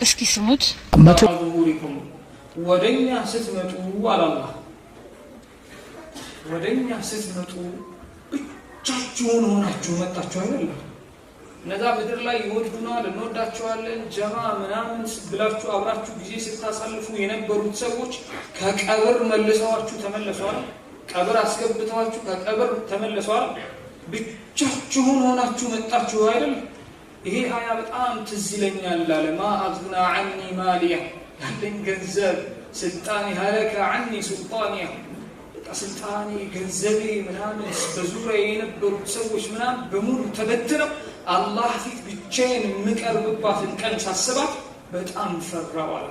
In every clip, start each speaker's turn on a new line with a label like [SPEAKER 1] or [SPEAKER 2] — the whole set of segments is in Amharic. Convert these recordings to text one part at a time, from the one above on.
[SPEAKER 1] እስኪ ስሙት
[SPEAKER 2] አዙሪኩም ወደኛ ስትመጡ አላህ ወደኛ ስትመጡ ብቻችሁን ሆናችሁ መጣችሁ አይደለም። እነዛ ምድር ላይ ይወዱናል እንወዳቸዋለን ጀማ ምናምን ብላችሁ አብራችሁ ጊዜ ስታሳልፉ የነበሩት ሰዎች ከቀብር መልሰዋችሁ ተመለሷል። ቀብር አስገብተዋችሁ ከቀብር ተመለሷል። ብቻችሁን ሆናችሁ መጣችሁ አይደል? ይሄ አያ በጣም ትዝ ይለኛል አለ ማ አግና ዐኒ ማሊያ ያለኝ ገንዘብ ስልጣኔ ሀለከ ዐኒ ሱልጣንያ ስልጣኔ ገንዘቤ ምናምን በዙሪያ የነበሩት ሰዎች ምናምን በሙሉ ተበትነው አላህ ፊት ብቻዬን የምቀርብባትን ቀን ሳስባት በጣም ፈራዋል።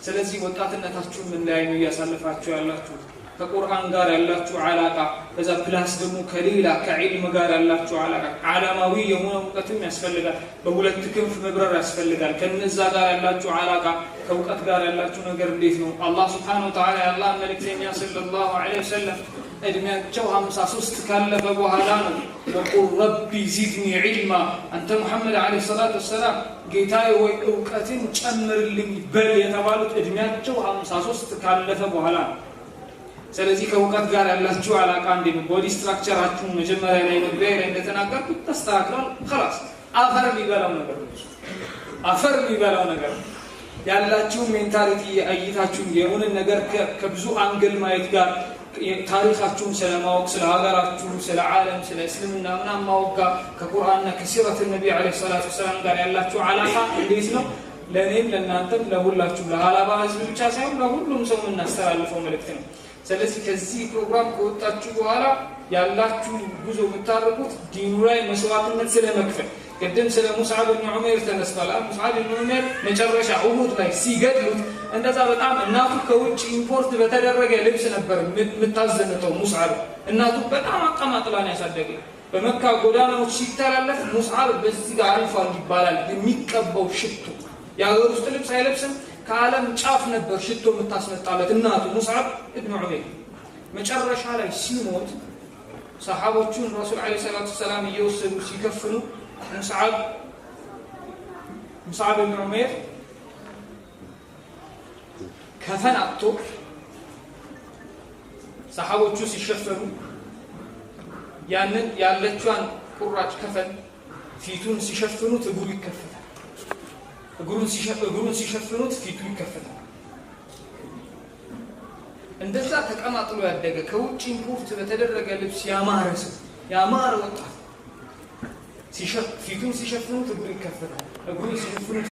[SPEAKER 2] ስለዚህ ወጣትነታችሁ ምን ላይ ነው እያሳለፋችሁ ያላችሁ? ከቁርአን ጋር ያላችሁ አላቃ በዛ ፕላስ ደግሞ ከሌላ ከዒልም ጋር ያላችሁ አላቃ ዓለማዊ የሆነ እውቀትም ያስፈልጋል። በሁለት ክንፍ መብረር ያስፈልጋል። ከነዛ ጋር ያላችሁ አላቃ ከእውቀት ጋር ያላችሁ ነገር እንዴት ነው? አላህ Subhanahu Wa Ta'ala የአላህ መልእክተኛ ሰለላሁ ዐለይሂ ወሰለም እድሜያቸው 53 ካለፈ በኋላ ነው ወቁል ረቢ ዚድኒ ዒልማ አንተ ሙሐመድ ዐለይሂ ሰላቱ ወሰላም ጌታዬ ወይ እውቀትን ጨምርልኝ በል የተባሉት እድሜያቸው 53 ካለፈ በኋላ ነው። ስለዚህ ከእውቀት ጋር ያላችሁ አላቃ እንዴት ነው? ቦዲ ስትራክቸራችሁ መጀመሪያ ላይ መግቢያ ላይ እንደተናገርኩት ተስተካክሏል። خلاص አፈር የሚበላው ነገር አፈር የሚበላው ነገር ያላችሁ ሜንታሊቲ እይታችሁ የሆነ ነገር ከብዙ አንግል ማየት ጋር ታሪካችሁን ስለማወቅ ስለ ሀገራችሁ ስለ ዓለም ስለ እስልምና ምናምን ማወቅ ከቁርአንና ከሲረት ነብዩ አለይሂ ሰላቱ ወሰለም ጋር ያላችሁ አላቃ እንዴት ነው? ለኔም ለእናንተም ለሁላችሁ ለሃላባ ህዝብ ብቻ ሳይሆን ለሁሉም ሰው የምናስተላልፈው መልእክት ነው። ስለዚህ ከዚህ ፕሮግራም ከወጣችሁ በኋላ ያላችሁ ጉዞ የምታደርጉት ዲኑ ላይ መስዋዕትነት ስለመክፈል ቅድም ስለ ሙስዓብ ኢብኑ ዑመይር ተነስቷል። ሙስዓብ ኢብኑ ዑመይር መጨረሻ ኡሁድ ላይ ሲገድሉት እንደዛ በጣም እናቱ ከውጭ ኢምፖርት በተደረገ ልብስ ነበር የምታዘንተው። ሙስዓብ እናቱ በጣም አቀማጥላን ያሳደገ በመካ ጎዳናዎች ሲተላለፍ ሙስዓብ በዚህ ጋር አልፏል ይባላል። የሚቀባው ሽቶ የሀገር ውስጥ ልብስ አይለብስም። ከዓለም ጫፍ ነበር ሽቶ የምታስመጣለት እናቱ ሙስዓብ ኢብኑ ዑመይር። መጨረሻ ላይ ሲሞት ሰሃቦቹን ረሱል አለይሂ ሰላቱ ወሰላም እየወሰዱ ሲከፍኑ ሙስዓብ ኢብኑ ዑመይር ከፈን አጥቶ ሰሃቦቹ ሲሸፈኑ ያንን ያለችዋን ቁራጭ ከፈን ፊቱን ሲሸፍኑት እግሩ ይከፈታል። እግሩን ሲሸፍኑት ፊቱ ይከፈታል። እንደዛ ተቀማጥሎ ያደገ ከውጭ ኢምፖርት በተደረገ ልብስ ያማረ ወጣት ፊቱን ሲሸፍኑት እግሩ ይከፈታል። እግሩን ሲሸፍኑት